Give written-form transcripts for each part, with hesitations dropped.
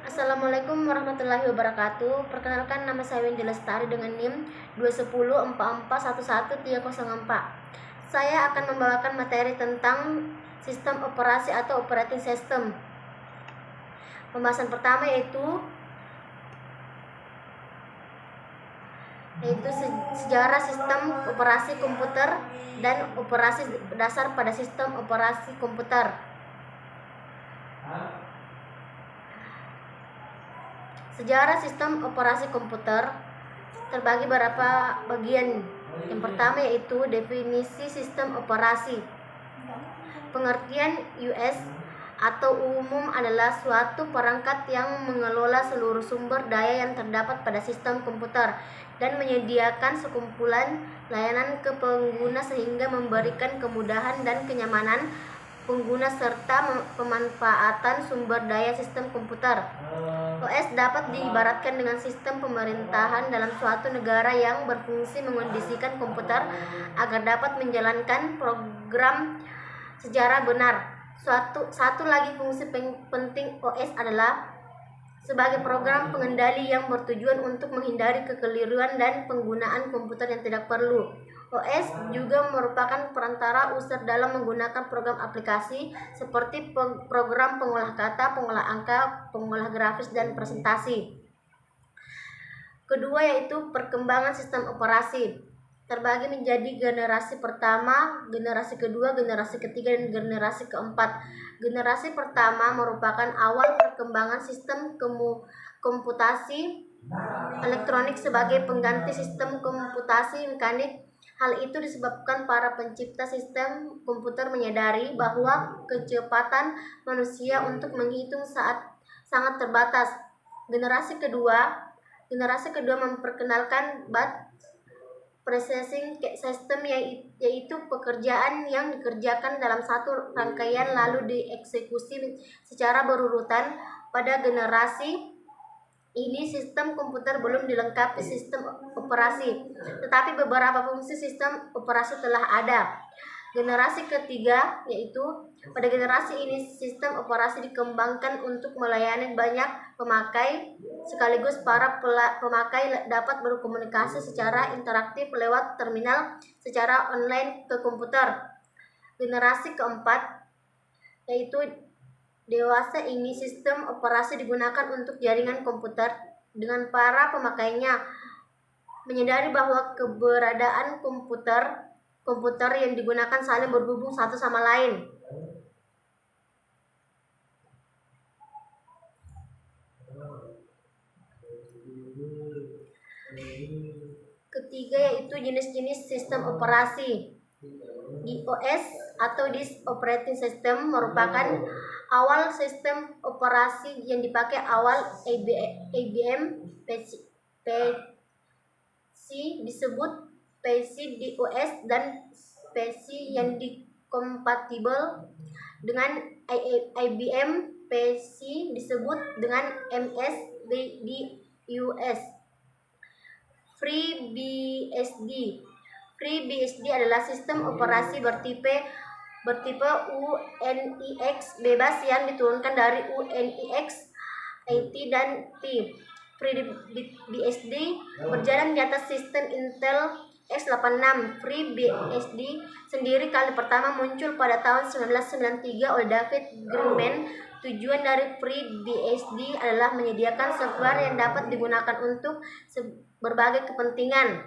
Assalamualaikum warahmatullahi wabarakatuh. Perkenalkan, nama saya Wendy Lestari dengan NIM 21044110304. Saya akan membawakan materi tentang sistem operasi atau operating system. Pembahasan pertama yaitu sejarah sistem operasi komputer dan operasi dasar pada sistem operasi komputer. Sejarah sistem operasi komputer terbagi beberapa bagian. Yang pertama yaitu definisi sistem operasi. Pengertian US atau umum adalah suatu perangkat yang mengelola seluruh sumber daya yang terdapat pada sistem komputer dan menyediakan sekumpulan layanan ke pengguna sehingga memberikan kemudahan dan kenyamanan pengguna serta pemanfaatan sumber daya sistem komputer. OS dapat diibaratkan dengan sistem pemerintahan dalam suatu negara yang berfungsi mengondisikan komputer agar dapat menjalankan program secara benar. Satu lagi fungsi penting OS adalah sebagai program pengendali yang bertujuan untuk menghindari kekeliruan dan penggunaan komputer yang tidak perlu. OS juga merupakan perantara user dalam menggunakan program aplikasi seperti program pengolah kata, pengolah angka, pengolah grafis, dan presentasi. Kedua yaitu perkembangan sistem operasi. Terbagi menjadi generasi pertama, generasi kedua, generasi ketiga, dan generasi keempat. Generasi pertama merupakan awal perkembangan sistem komputasi elektronik sebagai pengganti sistem komputasi mekanik. Hal itu disebabkan para pencipta sistem komputer menyadari bahwa kecepatan manusia untuk menghitung sangat terbatas. Generasi kedua memperkenalkan batch processing system, yaitu pekerjaan yang dikerjakan dalam satu rangkaian lalu dieksekusi secara berurutan. Pada generasi ini sistem komputer belum dilengkapi sistem operasi, tetapi beberapa fungsi sistem operasi telah ada. Generasi ketiga yaitu pada generasi ini sistem operasi dikembangkan untuk melayani banyak pemakai sekaligus. Para pemakai dapat berkomunikasi secara interaktif lewat terminal secara online ke komputer. Generasi keempat yaitu dewasa ini sistem operasi digunakan untuk jaringan komputer dengan para pemakainya menyadari bahwa keberadaan komputer yang digunakan saling berhubung satu sama lain. Ketiga yaitu jenis-jenis sistem operasi. DOS atau Disk Operating System merupakan awal sistem operasi yang dipakai awal IBM PC disebut PC DOS, dan PC yang dikompatibel dengan IBM PC disebut dengan MS DOS. FreeBSD adalah sistem operasi bertipe UNIX bebas yang diturunkan dari UNIX IT dan T. FreeBSD berjalan di atas sistem Intel x86. FreeBSD sendiri kali pertama muncul pada tahun 1993 oleh David Greenman. Tujuan dari FreeBSD adalah menyediakan software yang dapat digunakan untuk berbagai kepentingan.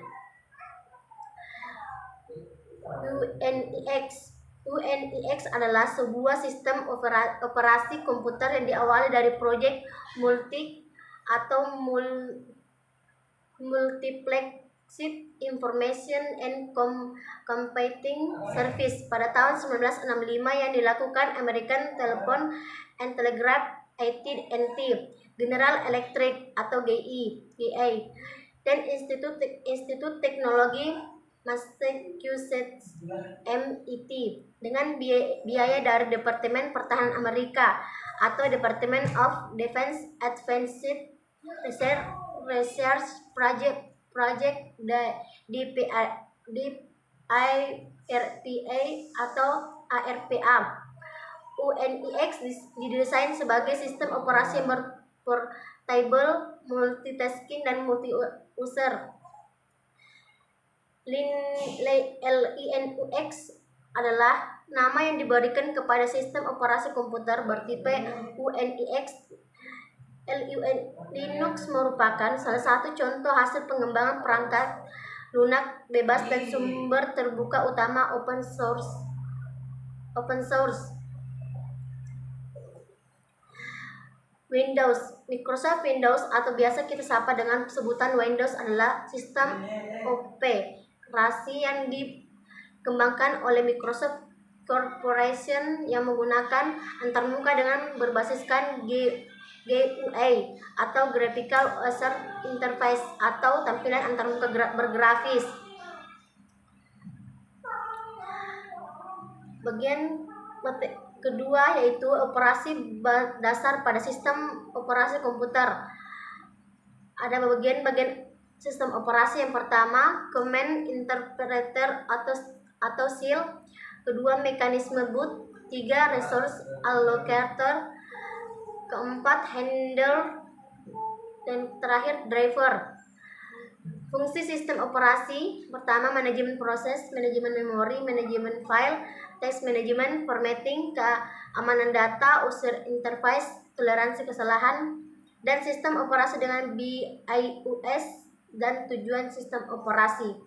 UNIX adalah sebuah sistem operasi komputer yang diawali dari proyek Multiplexed Information and Computing Service pada tahun 1965 yang dilakukan American Telephone and Telegraph AT&T, General Electric atau GE, dan Institut Teknologi Massachusetts MIT dengan biaya dari Departemen Pertahanan Amerika atau Department of Defense Advanced Research Project DIRPA atau ARPA. UNIX didesain sebagai sistem operasi yang portable, multitasking, dan multi-user. Linux adalah nama yang diberikan kepada sistem operasi komputer bertipe UNIX. Linux merupakan salah satu contoh hasil pengembangan perangkat lunak bebas dan sumber terbuka utama open source. Windows, Microsoft Windows atau biasa kita sapa dengan sebutan Windows adalah sistem operasi yang dikembangkan oleh Microsoft Corporation yang menggunakan antarmuka dengan berbasiskan GUI atau Graphical User Interface atau tampilan antarmuka bergrafis. Bagian kedua yaitu operasi dasar pada sistem operasi komputer. Ada bagian-bagian sistem operasi. Yang pertama, command interpreter atau shell. Kedua, mekanisme boot. Tiga, resource allocator. Keempat, handler. Dan terakhir, driver. Fungsi sistem operasi pertama, manajemen proses, manajemen memori, manajemen file, text management, formatting, keamanan data, user interface, toleransi kesalahan, dan sistem operasi dengan BIOS dan tujuan sistem operasi.